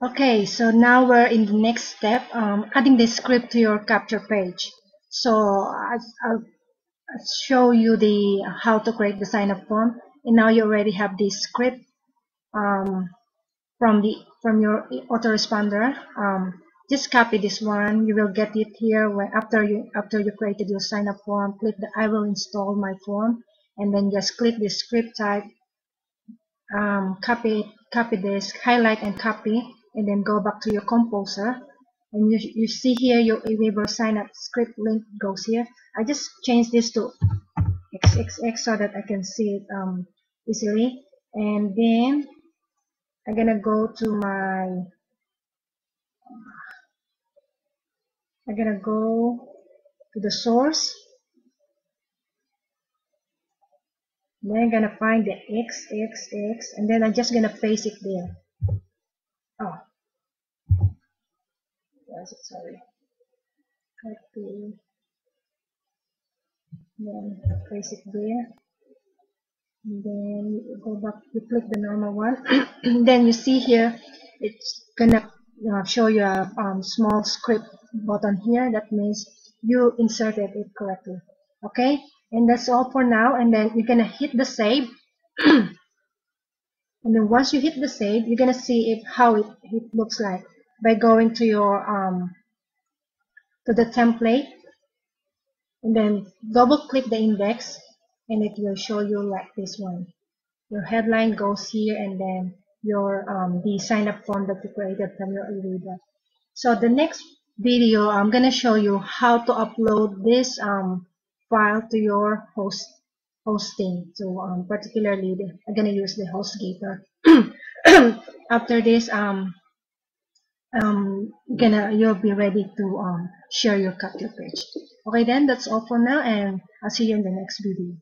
Okay, so now we're in the next step, adding the script to your capture page. So I'll show you the how to create the sign up form, and now you already have the script um, from your autoresponder. Just copy this one. You will get it here when after you created your sign up form. Click the I will install my form, and then just click the script type. Copy this, highlight and copy, and then go back to your composer, and you see here your Aweber sign up script link goes here. I just change this to XXX so that I can see it easily, and then I'm gonna go to the source. Then I'm gonna find the XXX, and then I'm just gonna paste it there. Oh, yes, sorry. Copy, then paste it there. And then you go back, you click the normal one. Then you see here, it's gonna show you a small script button here. That means you inserted it correctly. Okay, and that's all for now. And then you're gonna hit the save. And then once you hit the save, you're gonna see how it looks like by going to your to the template, and then double click the index, and it will show you like this one. Your headline goes here, and then your the sign up form that you created from your Aweber. So the next video, I'm gonna show you how to upload this file to your hosting. So particularly, I'm gonna use the HostGator. After this, you'll be ready to share your capture page. Okay, then that's all for now, and I'll see you in the next video.